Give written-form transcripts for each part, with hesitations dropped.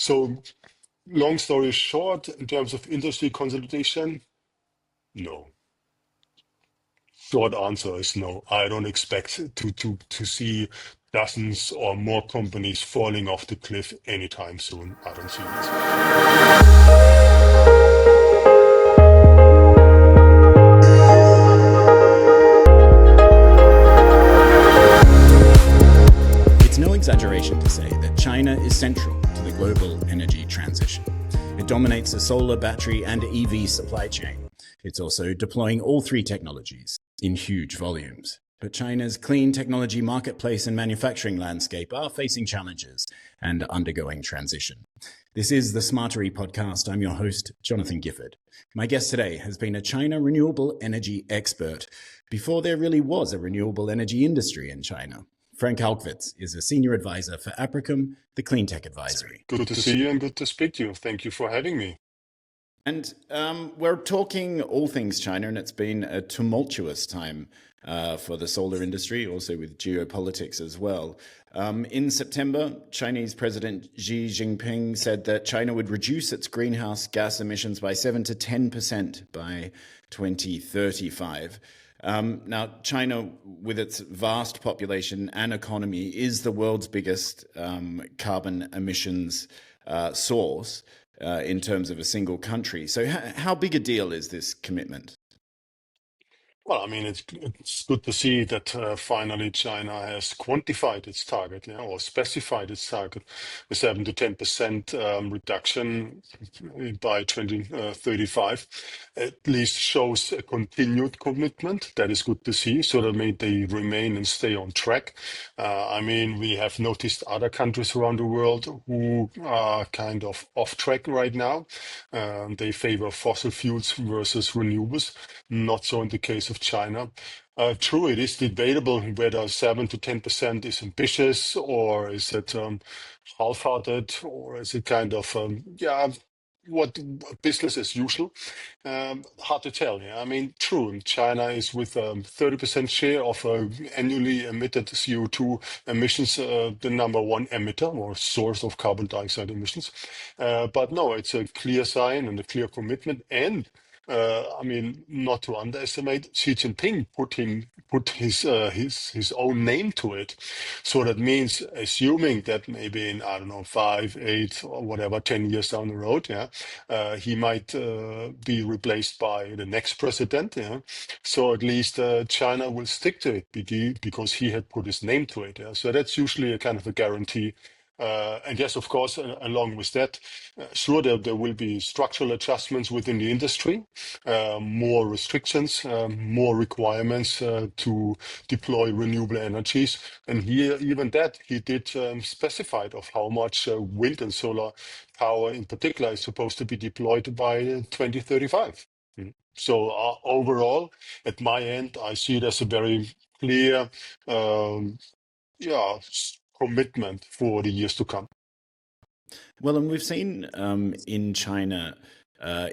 So, long story short, in terms of industry consolidation, no. Short answer is no. I don't expect to see dozens or more companies falling off the cliff anytime soon. I don't see it. It's no exaggeration to say that China is central to the global energy transition. It dominates the solar, battery, and EV supply chain. It's also deploying all three technologies in huge volumes. But China's clean technology marketplace and manufacturing landscape are facing challenges and undergoing transition. This is the Smartery podcast. I'm your host, Jonathan Gifford. My guest today has been a China renewable energy expert before there really was a renewable energy industry in China. Frank Haugwitz is a senior advisor for Apricum, the cleantech advisory. Good to see you and good to speak to you. Thank you for having me. And we're talking all things China, and it's been a tumultuous time for the solar industry, also with geopolitics as well. In September, Chinese President Xi Jinping said that China would reduce its greenhouse gas emissions by 7 to 10% by 2035. Now, China, with its vast population and economy, is the world's biggest carbon emissions source in terms of a single country. So how big a deal is this commitment? Well, I mean, it's good to see that finally China has quantified its target, or specified its target, a 7 to 10% reduction by 2035. At least shows a continued commitment. That is good to see. So that means they remain and stay on track. I mean, we have noticed other countries around the world who are kind of off track right now. They favor fossil fuels versus renewables. Not so in the case of China. True, it is debatable whether 7 to 10% is ambitious or is it half-hearted or is it kind of, what business as usual. Hard to tell. Yeah, I mean, true. China is with 30% share of annually emitted CO2 emissions, the number one emitter or source of carbon dioxide emissions. But no, it's a clear sign and a clear commitment. And I mean, not to underestimate, Xi Jinping put his own name to it. So that means, assuming that maybe in I don't know 5, 8, or whatever 10 years down the road, he might be replaced by the next president. Yeah, so at least China will stick to it because he had put his name to it. Yeah, so that's usually a kind of a guarantee. And yes, of course, along with that, sure, there will be structural adjustments within the industry, more restrictions, more requirements to deploy renewable energies. And here, even that, he did specified of how much wind and solar power in particular is supposed to be deployed by 2035. So overall, at my end, I see it as a very clear yeah, commitment for the years to come. Well, and we've seen in China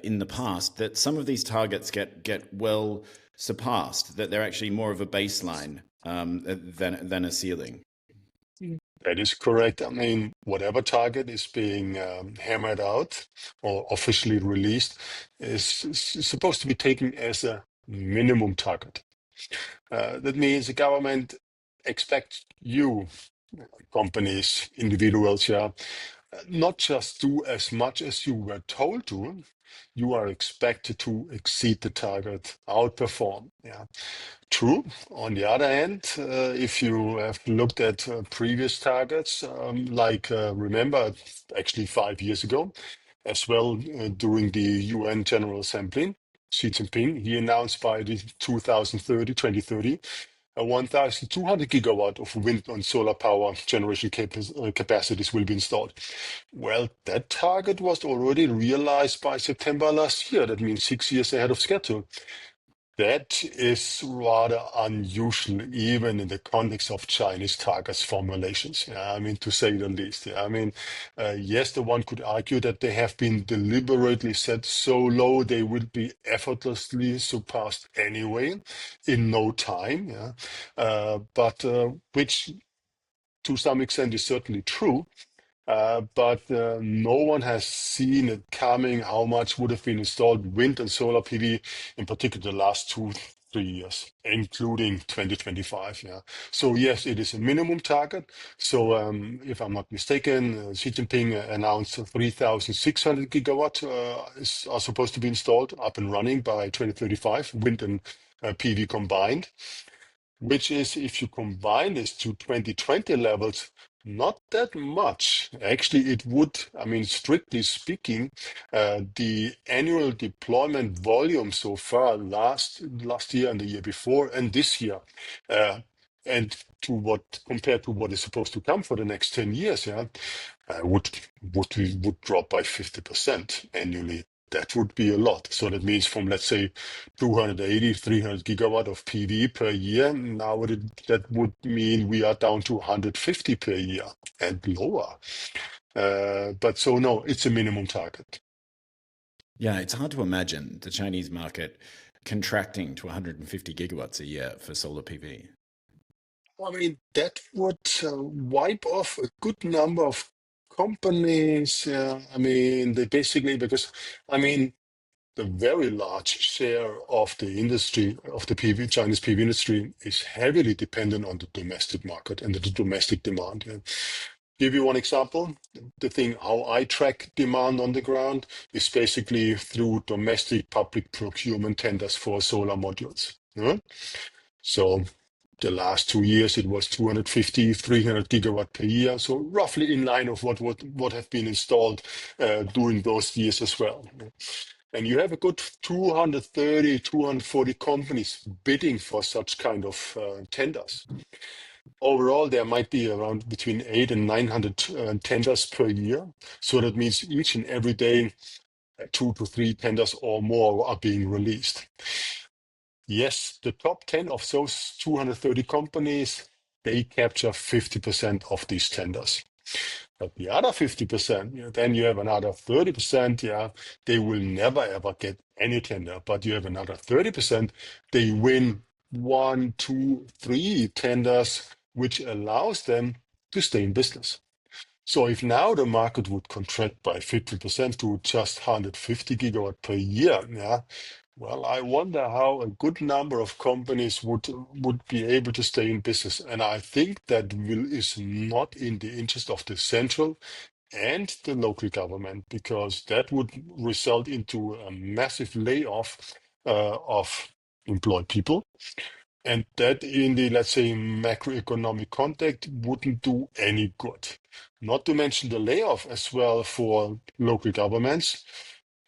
in the past that some of these targets get well surpassed, that they're actually more of a baseline than a ceiling. That is correct. I mean, whatever target is being hammered out or officially released is supposed to be taken as a minimum target. That means the government expects you, companies, individuals, not just do as much as you were told to, you are expected to exceed the target, outperform. Yeah, true. On the other hand, if you have looked at previous targets, remember, actually 5 years ago, as well during the UN General Assembly, Xi Jinping, he announced by the 2030, 1,200 gigawatt of wind and solar power generation capacities will be installed. Well, that target was already realized by September last year. That means 6 years ahead of schedule. That is rather unusual, even in the context of Chinese targets formulations. Yeah, I mean, to say the least. Yeah, I mean, yes, the one could argue that they have been deliberately set so low they would be effortlessly surpassed anyway in no time. Yeah, but which to some extent is certainly true. but no one has seen it coming, how much would have been installed wind and solar PV, in particular the last 2, 3 years, including 2025. Yeah. So yes, it is a minimum target. So if I'm not mistaken, Xi Jinping announced 3,600 gigawatt are supposed to be installed, up and running by 2035, wind and PV combined, which is, if you combine this to 2020 levels, not that much. Actually, it would, I mean, strictly speaking, the annual deployment volume so far last year and the year before and this year, and to what compared to what is supposed to come for the next 10 years, yeah, would drop by 50% annually. That would be a lot. So that means from, let's say, 280, 300 gigawatt of PV per year. Now that would mean we are down to 150 per year and lower. But so no, it's a minimum target. Yeah, it's hard to imagine the Chinese market contracting to 150 gigawatts a year for solar PV. I mean, that would wipe off a good number of companies. I mean, they basically, because, I mean, the very large share of the industry, of the PV, Chinese PV industry, is heavily dependent on the domestic market and the domestic demand. Yeah. Give you one example. The thing how I track demand on the ground is basically through domestic public procurement tenders for solar modules. Yeah. So the last 2 years, it was 250, 300 gigawatt per year. So roughly in line of what have been installed during those years as well. And you have a good 230, 240 companies bidding for such kind of tenders. Overall, there might be around between 8 and 900 tenders per year. So that means each and every day, 2 to 3 tenders or more are being released. Yes, the top 10 of those 230 companies, they capture 50% of these tenders. But the other 50%, then you have another 30%, yeah, they will never ever get any tender. But you have another 30%, they win 1, 2, 3 tenders, which allows them to stay in business. So if now the market would contract by 50% to just 150 gigawatt per year, yeah, well, I wonder how a good number of companies would be able to stay in business. And I think that is not in the interest of the central and the local government, because that would result into a massive layoff of employed people. And that in the, let's say, macroeconomic context wouldn't do any good. Not to mention the layoff as well for local governments.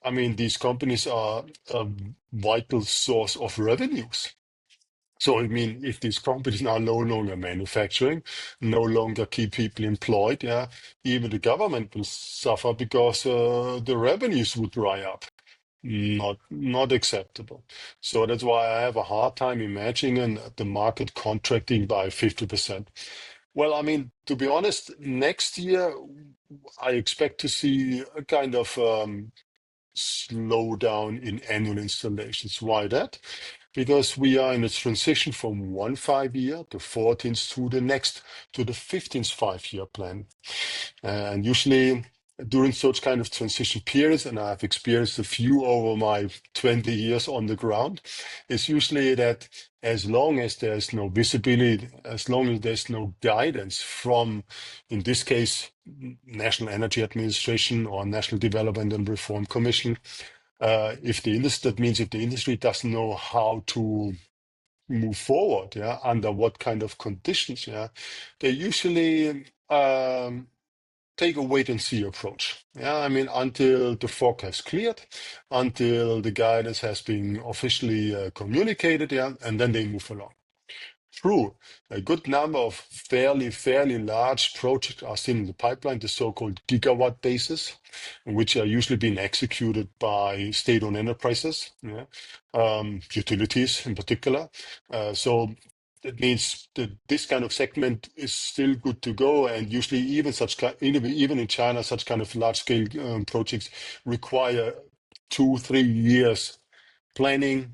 I mean, these companies are a vital source of revenues. So, I mean, if these companies are no longer manufacturing, no longer keep people employed, yeah, even the government will suffer because the revenues would dry up. Not acceptable. So that's why I have a hard time imagining the market contracting by 50%. Well, I mean, to be honest, next year I expect to see a kind of slowdown in annual installations. Why that? Because we are in a transition from one 5 year, the 14th, to the next, to the 15th 5 year plan. And usually during such kind of transition periods, and I've experienced a few over my 20 years on the ground, it's usually that as long as there's no visibility, as long as there's no guidance from, in this case, National Energy Administration or National Development and Reform Commission, if the industry, that means if the industry doesn't know how to move forward, yeah, under what kind of conditions, yeah, they usually take a wait and see approach. Yeah, I mean, until the fog has cleared, until the guidance has been officially communicated, yeah, and then they move along. True, a good number of fairly large projects are still in the pipeline, the so-called gigawatt bases, which are usually being executed by state-owned enterprises, yeah, utilities in particular. So that means that this kind of segment is still good to go, and usually even in China, such kind of large-scale projects require 2, 3 years planning,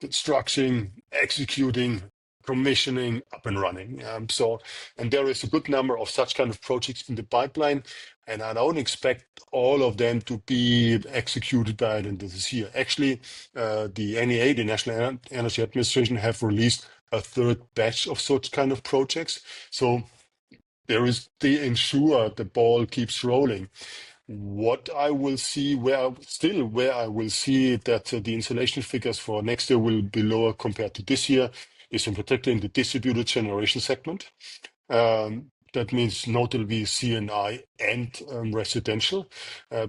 construction, executing, commissioning up and running. And there is a good number of such kind of projects in the pipeline, and I don't expect all of them to be executed by the end of this year. Actually, the NEA, the National Energy Administration, have released a third batch of such kind of projects. So they ensure the ball keeps rolling. What I will see, where I will see that the installation figures for next year will be lower compared to this year, is in particular in the distributed generation segment. That means notably CNI and residential,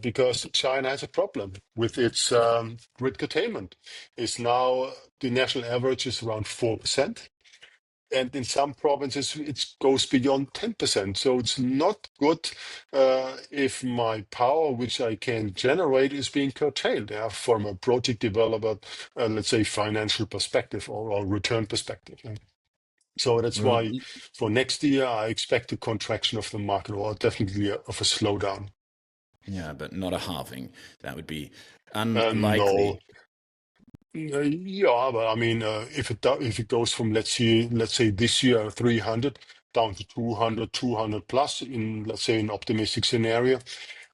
because China has a problem with its grid curtailment. It's now the national average is around 4%. And in some provinces, it goes beyond 10%. So it's not good if my power, which I can generate, is being curtailed from a project developer, let's say, financial perspective or return perspective. So that's Well, why for next year, I expect a contraction of the market, or definitely of a slowdown. yeah, but not a halving. That would be No. unlikely. Yeah, but I mean, if it goes from let's say this year 300 down to 200, 200 plus in, let's say, an optimistic scenario.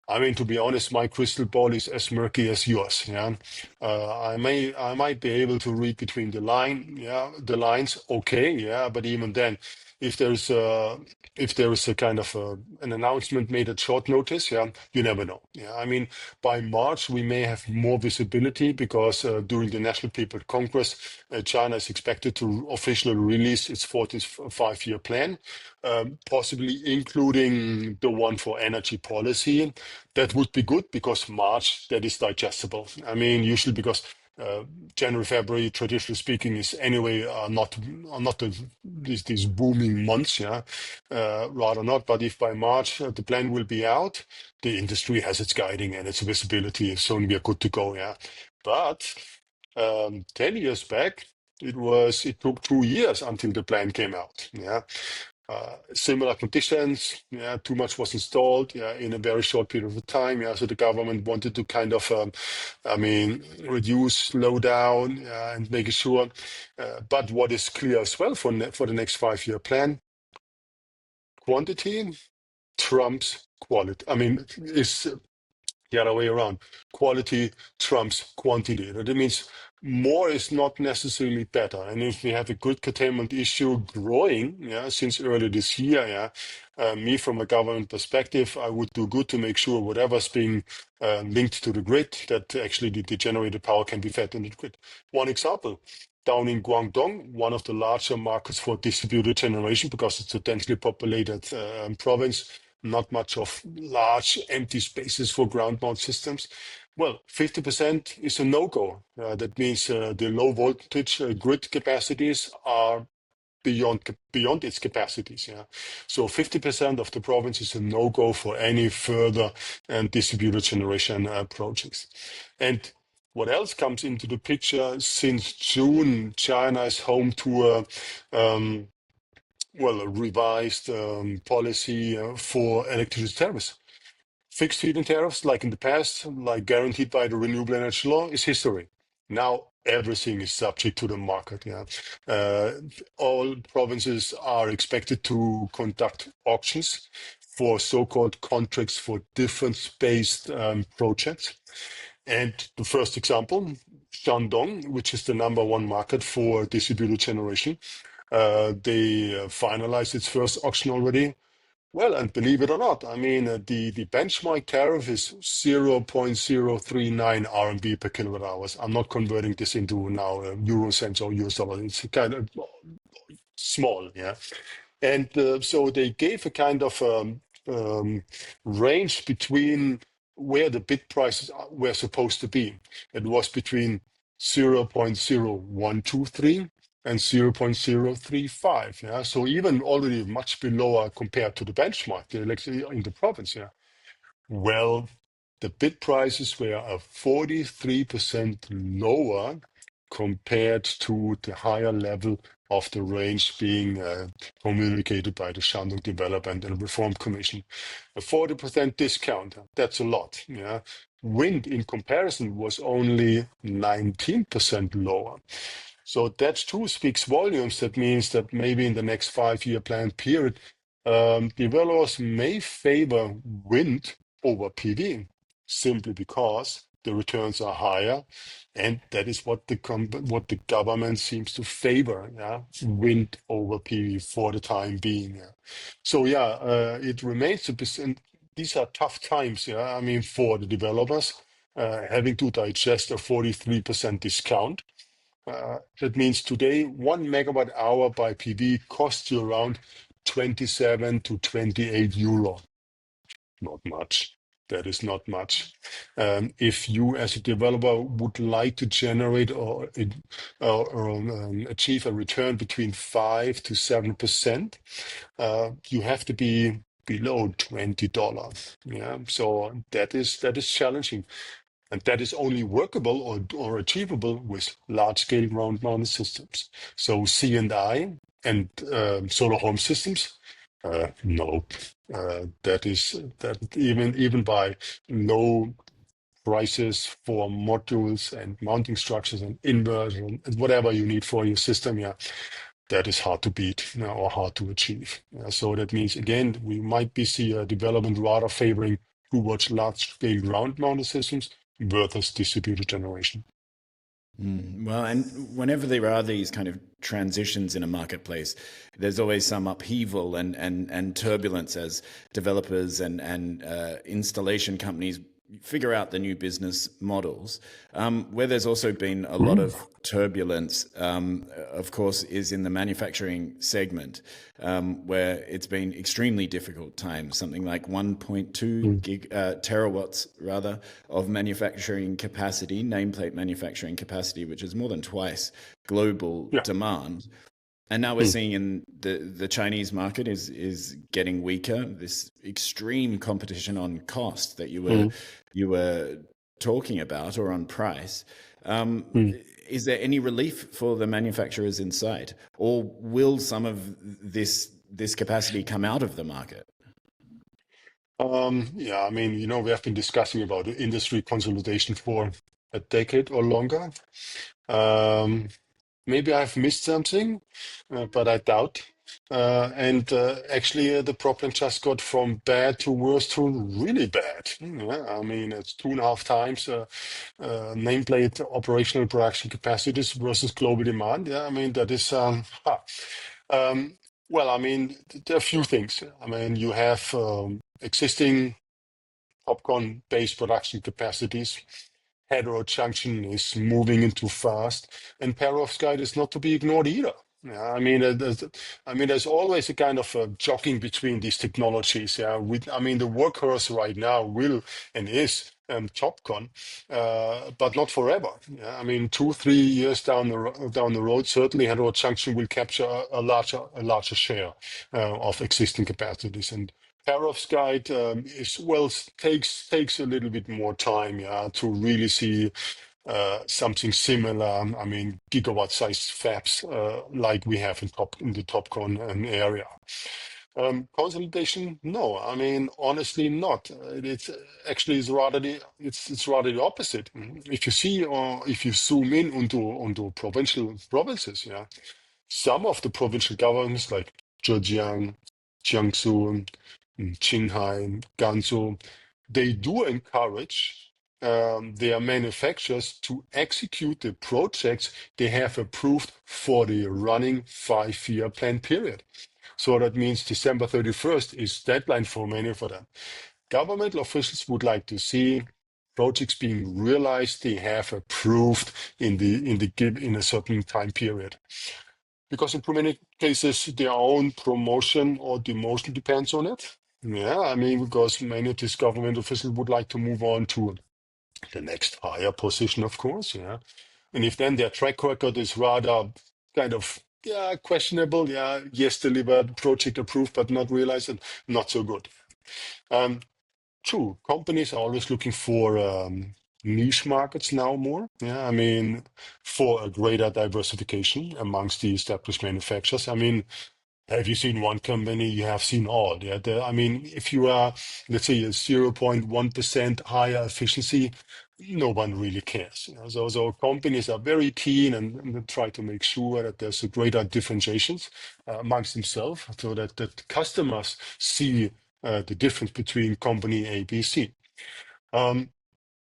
I mean, to be honest, my crystal ball is as murky as yours. Yeah, I might be able to read between the lines. Okay, yeah, but even then, if there is a kind of an announcement made at short notice, yeah, you never know. Yeah, I mean, by March we may have more visibility because during the National People's Congress, China is expected to officially release its 14th five-year plan, possibly including the one for energy policy. That would be good because March, that is digestible. I mean, usually because January, February, traditionally speaking, is anyway not these booming months, yeah, rather not. But if by March the plan will be out, the industry has its guiding and its visibility, so we are good to go, yeah. But 10 years back, it took 2 years until the plan came out, yeah. Similar conditions, yeah, too much was installed, yeah, in a very short period of time, yeah. So the government wanted to kind of, reduce, slow down, yeah, and make sure. But what is clear as well for the next five-year plan, quantity trumps quality. I mean, is the other way around. Quality trumps quantity. That means more is not necessarily better. And if we have a good curtailment issue growing, yeah, since early this year, yeah, me from a government perspective, I would do good to make sure whatever's being linked to the grid, that actually the generated power can be fed in the grid. One example. Down in Guangdong, one of the larger markets for distributed generation, because it's a densely populated province, not much of large empty spaces for ground mount systems. Well, 50% is a no-go. That means the low voltage grid capacities are beyond its capacities. Yeah, so 50% of the province is a no-go for any further distributed generation projects. And what else comes into the picture? Since June, China is home to a revised policy for electricity tariffs. Fixed feed-in tariffs, like in the past, like guaranteed by the renewable energy law, is history. Now everything is subject to the market. Yeah, all provinces are expected to conduct auctions for so-called contracts for difference-based projects. And the first example, Shandong, which is the number one market for distributed generation, they finalized its first auction already. Well, and believe it or not, I mean, the benchmark tariff is 0.039 RMB per kilowatt hours. I'm not converting this into now euro cents or US dollars. It's kind of small, yeah. And so they gave a kind of range between where the bid prices were supposed to be. It was between 0.0123 and 0.035. Yeah, so even already much below compared to the benchmark, the electricity in the province. Yeah, well, the bid prices were 43% lower compared to the higher level of the range being communicated by the Shandong Development and Reform Commission. A 40% discount, that's a lot. Yeah, wind in comparison was only 19% lower. So that too speaks volumes. That means that maybe in the next 5-year plan period, developers may favor wind over PV simply because the returns are higher, and that is what the government seems to favor. Yeah, wind over PV for the time being. Yeah. So yeah, it remains to be. And these are tough times. Yeah, I mean for the developers having to digest a 43% discount. That means today 1 megawatt hour by PV costs you around 27 to 28 euro. Not much. That is not much. If you, as a developer, would like to generate or achieve a return between 5 to 7%, you have to be below $20. Yeah, so that is challenging. And that is only workable or achievable with large-scale ground-mounted systems. So C&I and solar home systems, nope. That even by low prices for modules and mounting structures and inverters and whatever you need for your system, yeah, that is hard to beat, you know, or hard to achieve. So that means, again, we might see a development rather favoring towards large-scale ground-mounted systems versus distributed generation. Well, and whenever there are these kind of transitions in a marketplace, there's always some upheaval and turbulence as developers and installation companies figure out the new business models. Where there's also been a lot of turbulence, of course, is in the manufacturing segment, where it's been extremely difficult times, something like 1.2 terawatts rather of manufacturing capacity, nameplate manufacturing capacity, which is more than twice global demand. And now we're seeing in the Chinese market is getting weaker. This extreme competition on cost that you were talking about, or on price. Is there any relief for the manufacturers inside, or will some of this capacity come out of the market? Yeah, I mean, we have been discussing about industry consolidation for a decade or longer. Maybe I've missed something, but I doubt. Actually, the problem just got from bad to worse to really bad. Yeah, I mean, it's 2.5 times nameplate operational production capacities versus global demand. Yeah, I mean, that is, well, I mean, there are a few things. I mean, you have existing TOPCon-based production capacities. Heterojunction is moving into fast, and perovskite is not to be ignored either. Yeah, I mean, there's always a kind of jockeying between these technologies. Yeah, I mean, the workhorse right now will and is TOPCon, but not forever. Yeah, I mean, 2-3 years down the road, certainly heterojunction will capture a larger share of existing capacities, and perovskite takes a little bit more time, yeah, to really see something similar. I mean, gigawatt-sized fabs like we have in the TOPCon area. Consolidation? No, I mean, honestly, not. It's actually is rather it's rather the opposite. If you see or if you zoom in onto provinces, yeah, some of the provincial governments like Zhejiang, Jiangsu, Qinghai, Gansu, they do encourage their manufacturers to execute the projects they have approved for the running 5-year plan period. So that means December 31st is deadline for many of them. Governmental officials would like to see projects being realized they have approved in a certain time period. Because in too many cases, their own promotion or demotion depends on it. Yeah, I mean, because many of these government officials would like to move on to the next higher position, of course. Yeah, and if then their track record is rather kind of questionable, yes, delivered, project approved, but not realized, and not so good. True, companies are always looking for niche markets now more. Yeah, I mean, for a greater diversification amongst the established manufacturers. I mean, have you seen one company? You have seen all. Yeah, I mean, if you are, let's say, a 0.1% higher efficiency no one really cares. So companies are very keen and try to make sure that there's a greater differentiations amongst themselves, so that customers see the difference between company A, B, C. Um,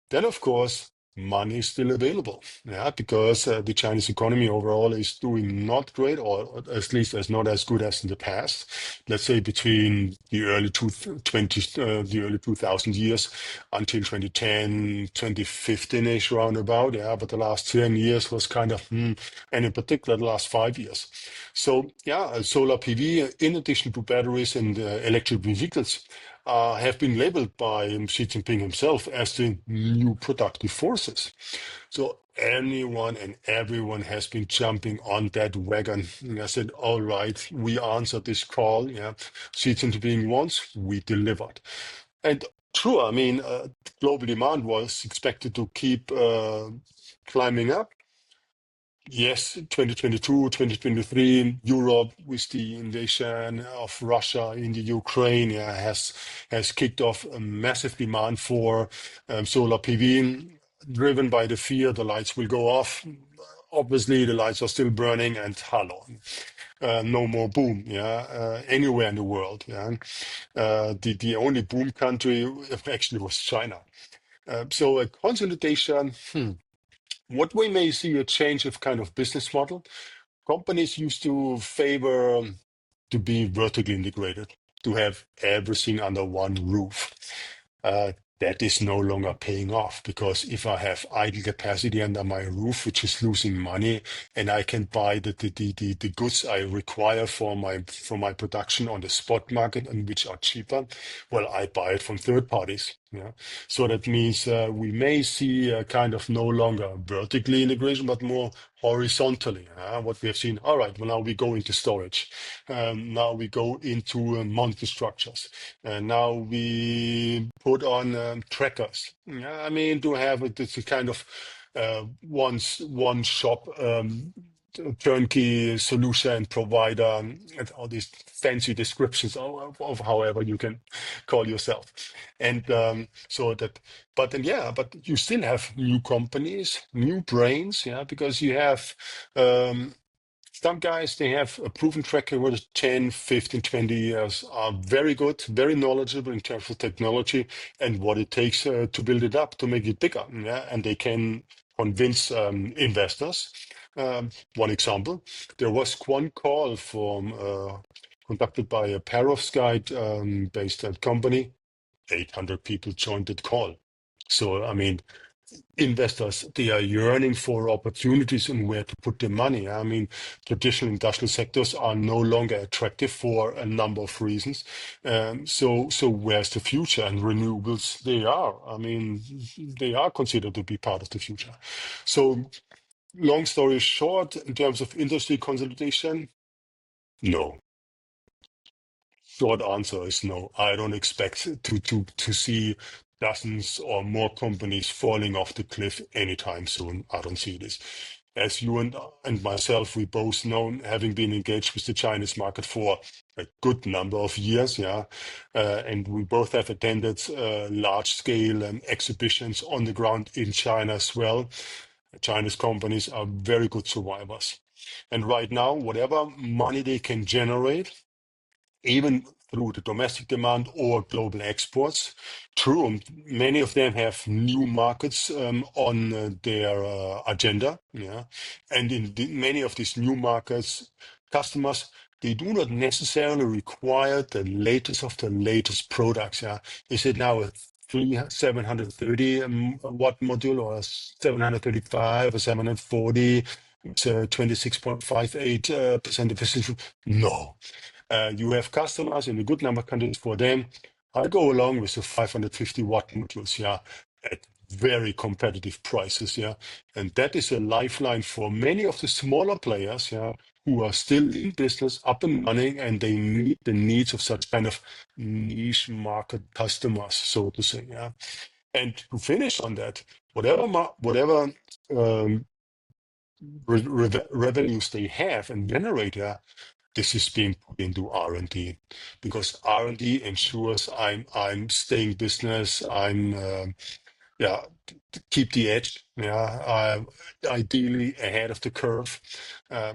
then, of course, money is still available, yeah, because the Chinese economy overall is doing not great, or at least is not as good as in the past. Let's say between the early 2000 years until 2010, 2015-ish roundabout, yeah. But the last 10 years was kind of, and in particular the last 5 years. So, yeah, solar PV, in addition to batteries and electric vehicles, have been labeled by Xi Jinping himself as the new productive forces. So anyone and everyone has been jumping on that wagon. And I said, all right, we answered this call. Yeah, Xi Jinping wants, we delivered. And true, I mean, global demand was expected to keep climbing up. Yes, 2022, 2023, Europe with the invasion of Russia in the Ukraine, yeah, has kicked off a massive demand for solar PV, driven by the fear the lights will go off. Obviously, the lights are still burning, and hello, no more boom, yeah, anywhere in the world, yeah. The only boom country actually was China. So a consolidation. What we may see a change of kind of business model. Companies used to favor to be vertically integrated, to have everything under one roof. Uh, that is no longer paying off, because if I have idle capacity under my roof, which is losing money, and I can buy the goods I require for my production on the spot market, and which are cheaper, well, I buy it from third parties. Yeah. So that means we may see a kind of no longer vertically integration, but more horizontally. What we have seen. All right, well, now we go into storage. Now we go into monthly structures. And now we put on trackers. Yeah, I mean, to have this kind of one shop turnkey solution provider, and all these fancy descriptions of however you can call yourself. And so that, but then, yeah, but you still have new companies, new brains, yeah, because you have some guys, they have a proven track record of 10, 15, 20 years, are very good, very knowledgeable in terms of technology and what it takes to build it up, to make it bigger. Yeah? And they can convince investors. One example, there was one call from conducted by a perovskite based company. 800 people joined the call. So, I mean, investors, they are yearning for opportunities and where to put their money. I mean, traditional industrial sectors are no longer attractive for a number of reasons. So where's the future? And renewables, they are. I mean, they are considered to be part of the future. So long story short, in terms of industry consolidation, no. Short answer is no. I don't expect to see dozens or more companies falling off the cliff anytime soon. I don't see this. As you and myself, we both know, having been engaged with the Chinese market for a good number of years, yeah, and we both have attended large-scale exhibitions on the ground in China as well. Chinese companies are very good survivors. And right now, whatever money they can generate, even through the domestic demand or global exports. True, many of them have new markets on their agenda. Yeah. And in many of these new markets, customers, they do not necessarily require the latest of the latest products. Yeah. Is it now a 730 watt module, or 735 or 740? It's 26.58% efficiency. No. You have customers in a good number of countries. For them, I go along with the 550 watt modules, yeah, at very competitive prices, yeah. And that is a lifeline for many of the smaller players, yeah, who are still in business, up and running, and they meet the needs of such kind of niche market customers, so to say, yeah. And to finish on that, whatever revenues they have and generate, yeah, this is being put into R&D, because R&D ensures I'm staying business, I'm yeah, keep the edge. Yeah, ideally ahead of the curve.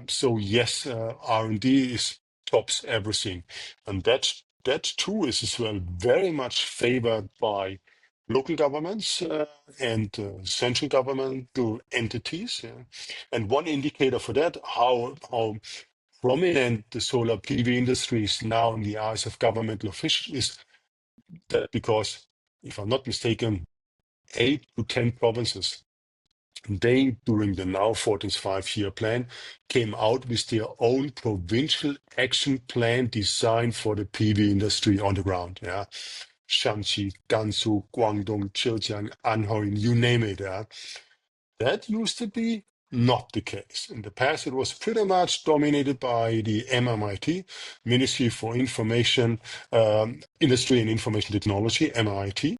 So yes, R&D is tops everything, and that too is as well very much favored by local governments and central governmental entities. Yeah. And one indicator for that, how prominent the solar PV industry is now in the eyes of governmental officials, is that because, if I'm not mistaken, 8 to 10 provinces, they, during the now 14th five-year plan, came out with their own provincial action plan designed for the PV industry on the ground. Yeah, Shanxi, Gansu, Guangdong, Zhejiang, Anhui, you name it. Yeah, that used to be not the case. In the past, it was pretty much dominated by the MIT, Ministry for Information, Industry and Information Technology, MIT.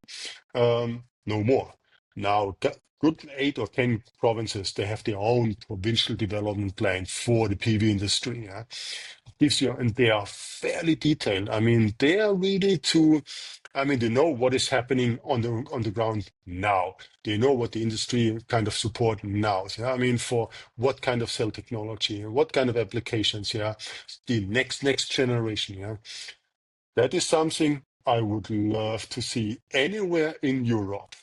No more. Now, good 8 or 10 provinces, they have their own provincial development plan for the PV industry. Yeah? Gives you, and they are fairly detailed. I mean, they are really they know what is happening on the ground now. They know what the industry kind of support now. Yeah? I mean, for what kind of cell technology, what kind of applications, yeah, the next generation, yeah. That is something I would love to see anywhere in Europe.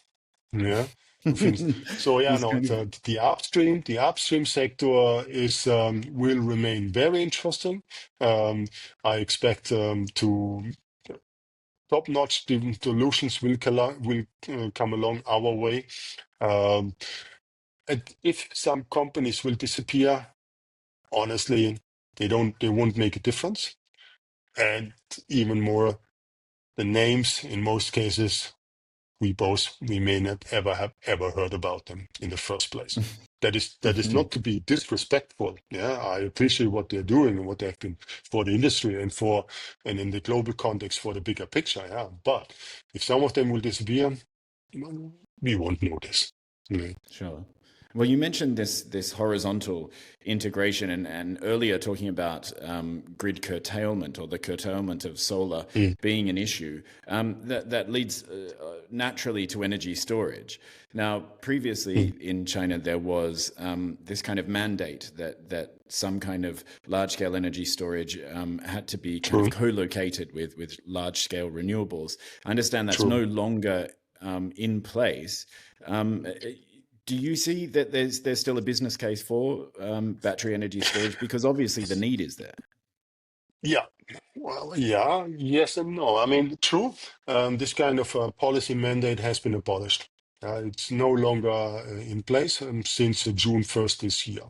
Yeah, to finish. So yeah, This no, kind of the upstream sector is will remain very interesting. Um, I expect to top-notch solutions will come along our way. Um, and if some companies will disappear, honestly, they won't make a difference. And even more, the names in most cases we may not ever have ever heard about them in the first place. That is not to be disrespectful. Yeah, I appreciate what they're doing and what they've been for the industry and in the global context for the bigger picture. Yeah, but if some of them will disappear, we won't notice. Yeah. Sure. Well, you mentioned this horizontal integration, and earlier talking about grid curtailment or the curtailment of solar Mm, being an issue. That leads naturally to energy storage. Now, previously mm, in China, there was this kind of mandate that some kind of large scale energy storage had to be kind of true, co-located with large scale renewables. I understand that's true. no longer in place. Um, do you see that there's still a business case for battery energy storage? Because obviously the need is there. Yeah. Well, yeah, yes and no. I mean, true. This kind of policy mandate has been abolished. It's no longer in place since June 1st this year.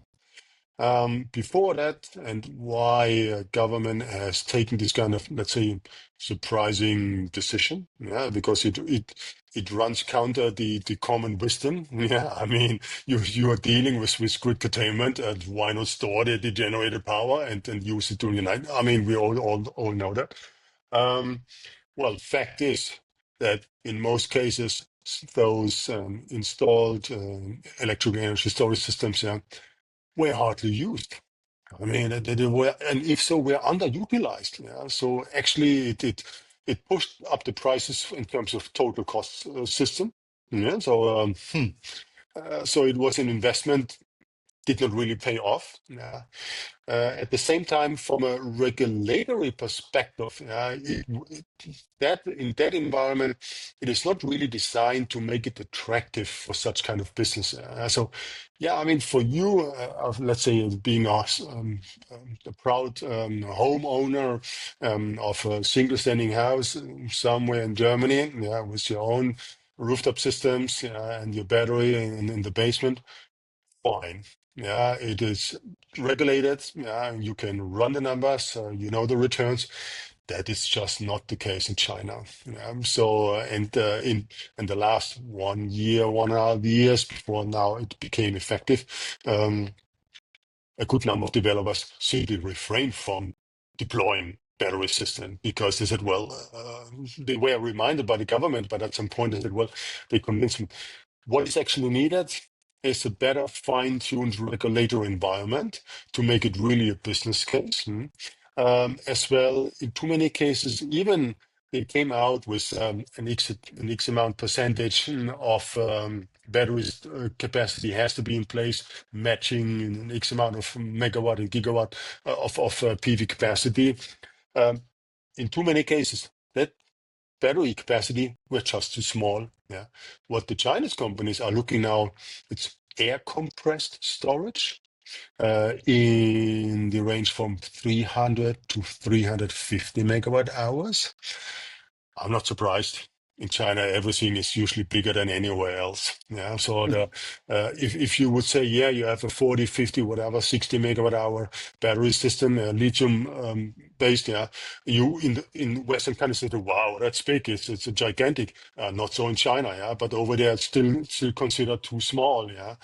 Before that, and why government has taken this kind of, let's say, surprising decision, yeah, because it runs counter the common wisdom. Yeah, I mean, you are dealing with grid curtailment, and why not store the generated power and use it during the night? I mean, we all know that. Um, well, fact is that in most cases, those installed electrical energy storage systems, yeah, were hardly used. I mean, they were, and if so, were underutilized. Yeah. So actually, it pushed up the prices in terms of total cost system. Yeah. So so it was an investment, did not really pay off. Yeah. At the same time, from a regulatory perspective, that in that environment, it is not really designed to make it attractive for such kind of business. So, yeah, I mean, for you, let's say, being a proud homeowner of a single standing house somewhere in Germany, yeah, with your own rooftop systems and your battery in the basement, fine. Yeah, it is regulated. Yeah, you can run the numbers. You know the returns. That is just not the case in China. So, in the last 1 year, 1.5 years before now it became effective, a good number of developers simply refrained from deploying battery system because they said, well, they were reminded by the government, but at some point they said, well, they convinced them what is actually needed is a better fine-tuned regulatory environment to make it really a business case. As well, in too many cases, even they came out with an X amount percentage of batteries capacity has to be in place, matching an X amount of megawatt and gigawatt of PV capacity. In too many cases, that battery capacity were just too small. Yeah, what the Chinese companies are looking now, it's air compressed storage in the range from 300 to 350 megawatt hours. I'm not surprised. In China, everything is usually bigger than anywhere else. Yeah. So if you would say, yeah, you have a 40, 50, whatever, 60 megawatt hour battery system, lithium based, yeah, you in Western countries say, wow, that's big. It's a gigantic. Not so in China, yeah, but over there it's still considered too small, yeah.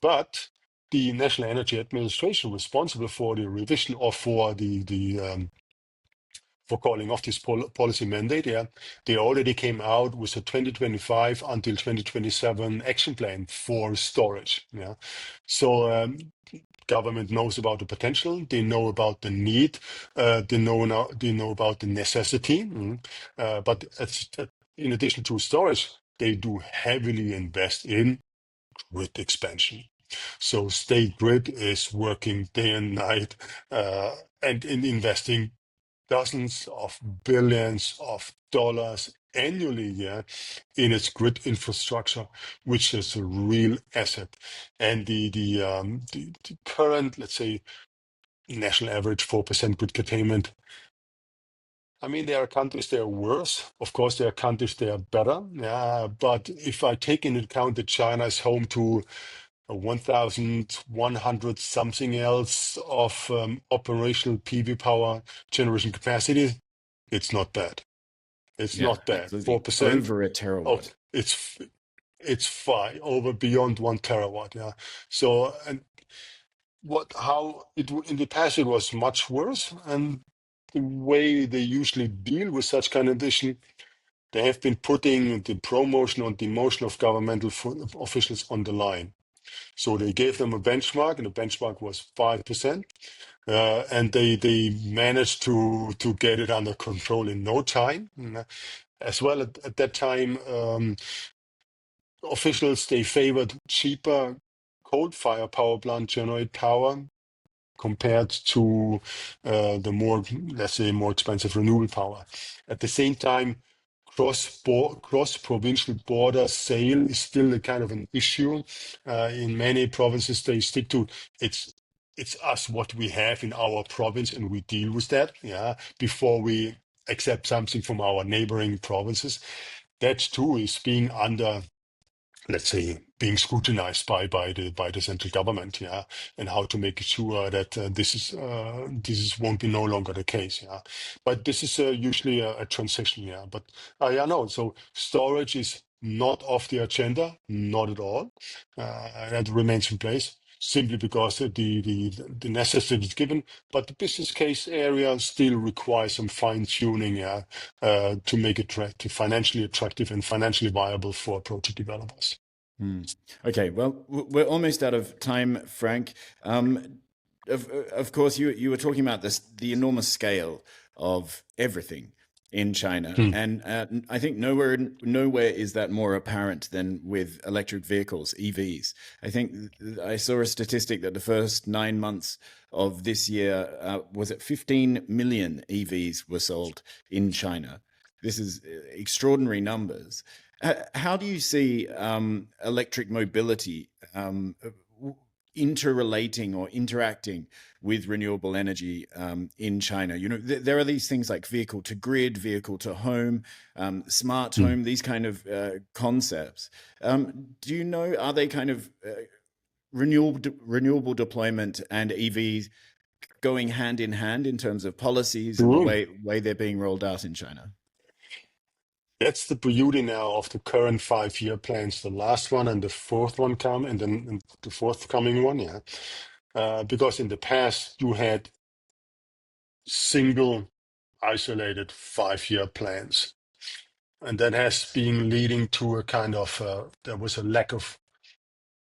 But the National Energy Administration responsible for the revision or for the for calling off this policy mandate. Yeah, they already came out with a 2025 until 2027 action plan for storage. Yeah, so government knows about the potential. They know about the need. They know now. They know about the necessity. But in addition to storage, they do heavily invest in grid expansion. So state grid is working day and night and in investing dozens of billions of dollars annually, yeah, in its grid infrastructure, which is a real asset. And the current, let's say, national average 4% grid curtailment. I mean, there are countries that are worse. Of course, there are countries that are better. Yeah, but if I take into account that China is home to 1,100 something else of operational PV power generation capacity, it's not bad. It's Yeah, not bad. absolutely. 4% Over a of terawatt. it's fine over beyond 1 terawatt. Yeah. So and how in the past it was much worse, and the way they usually deal with such kind of issue, they have been putting the promotion or demotion of governmental officials on the line. So they gave them a benchmark, and the benchmark was 5%. And they managed to get it under control in no time. As well, at that time, officials they favored cheaper coal-fired power plant generate power compared to the more, let's say, more expensive renewable power. At the same time, cross-provincial border sale is still a kind of an issue. In many provinces, they stick to it's us what we have in our province, and we deal with that. Yeah, before we accept something from our neighboring provinces. That too is being under, let's say, being scrutinized by the central government, yeah, and how to make sure that this won't be no longer the case, yeah. But this is usually a transition, yeah. But yeah, no. So storage is not off the agenda, not at all. That remains in place simply because the necessity is given, but the business case area still requires some fine tuning, yeah, to make it financially attractive and financially viable for project developers. Hmm. Okay, well, we're almost out of time, Frank. Of course, you were talking about the enormous scale of everything in China, Hmm. and I think nowhere is that more apparent than with electric vehicles, EVs. I think I saw a statistic that the first 9 months of this year was it 15 million EVs were sold in China. This is extraordinary numbers. How do you see electric mobility interrelating or interacting with renewable energy in China? You know, there are these things like vehicle to grid, vehicle to home, smart Hmm. home, these kind of concepts. Do you know, are they kind of renewable deployment and EVs going hand in hand in terms of policies and the True. way they're being rolled out in China? That's the beauty now of the current 5-year plans. The last one and the fourth one come, and then the forthcoming one, yeah. Because in the past you had single, isolated 5-year plans, and that has been leading to a kind of there was a lack of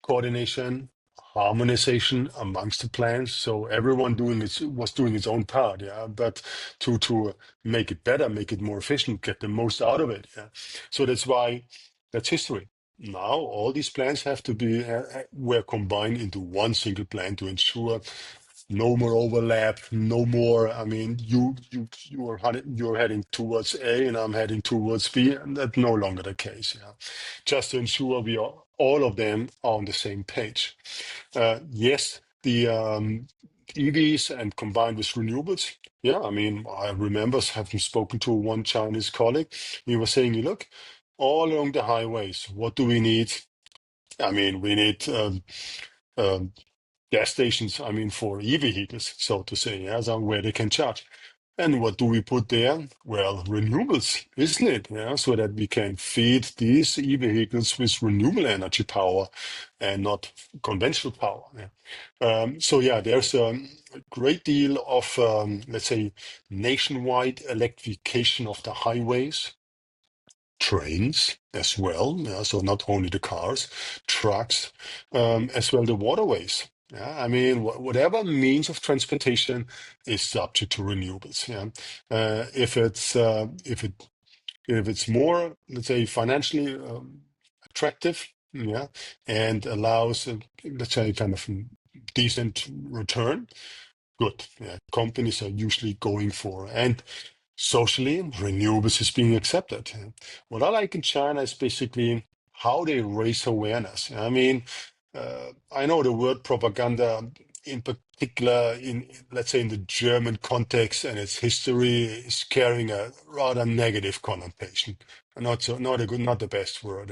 coordination, harmonization amongst the plants, so everyone was doing its own part, yeah. But to make it better, make it more efficient, get the most out of it, yeah. So that's history. Now all these plants have to be were combined into one single plant to ensure no more overlap, no more. I mean, you're heading towards A, and I'm heading towards B, and that's no longer the case. Yeah, just to ensure we are all of them are on the same page. Yes, the EVs and combined with renewables. Yeah, I mean, I remember having spoken to one Chinese colleague. He was saying, "Look, all along the highways, what do we need? I mean, we need." Um, Gas stations, I mean, for e-vehicles, so to say, yeah, so where they can charge. And what do we put there? Well, renewables, isn't it? Yeah, so that we can feed these e-vehicles with renewable energy power and not conventional power. Yeah. So yeah, there's a great deal of, let's say, nationwide electrification of the highways, trains as well. Yeah, so not only the cars, trucks, as well the waterways. Yeah, I mean, whatever means of transportation is subject to renewables. Yeah, if it's more, let's say, financially attractive, yeah, and allows, let's say, kind of decent return, good. Yeah, companies are usually going for. And socially, renewables is being accepted. What I like in China is basically how they raise awareness. I mean, I know the word propaganda, in particular, in let's say in the German context and its history, is carrying a rather negative connotation. Not the best word.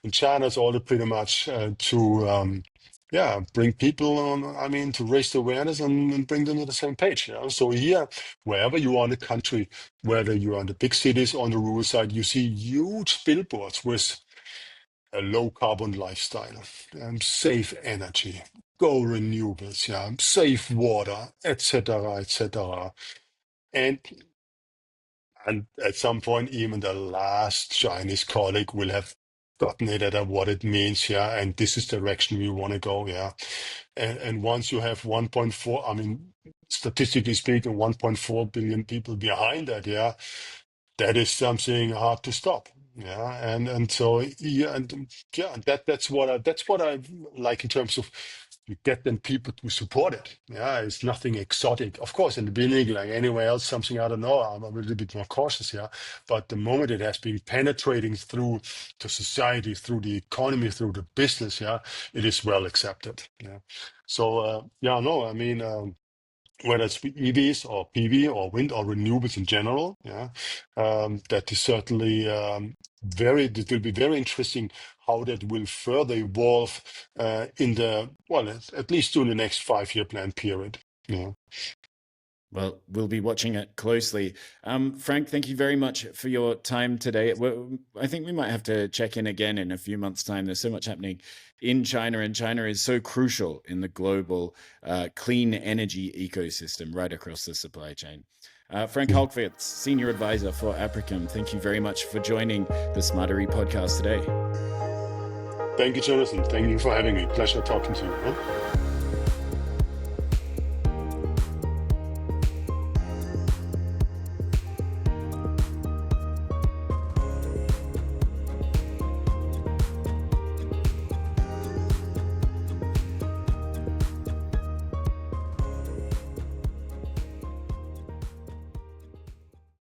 In China, it's all pretty much to bring people on, I mean, to raise the awareness and bring them to the same page. So here, wherever you are in the country, whether you are in the big cities or on the rural side, you see huge billboards with a low carbon lifestyle, safe energy, go renewables, yeah, safe water, etc., etc. And and at some point, even the last Chinese colleague will have gotten it at what it means, yeah, and this is the direction we want to go, yeah. And once you have 1.4, I mean, statistically speaking, 1.4 billion people behind that, yeah, that is something hard to stop. Yeah, and so yeah, and yeah, that's what I like in terms of you get them people to support it. Yeah, it's nothing exotic. Of course, in the beginning, like anywhere else, something I don't know, I'm a little bit more cautious. Yeah, but the moment it has been penetrating through to society, through the economy, through the business, yeah, it is well accepted. Yeah, so yeah, no, I mean. Whether it's EVs or PV or wind or renewables in general, yeah, that is certainly it will be very interesting how that will further evolve in the, well, at least during the next 5-year plan period. Yeah. Well, we'll be watching it closely. Frank, thank you very much for your time today. I think we might have to check in again in a few months' time. There's so much happening in China, and China is so crucial in the global clean energy ecosystem right across the supply chain. Frank Haugwitz, Senior Advisor for Apricum, thank you very much for joining the Smartery podcast today. Thank you, Jonathan. Thank you for having me. Pleasure talking to you. Huh?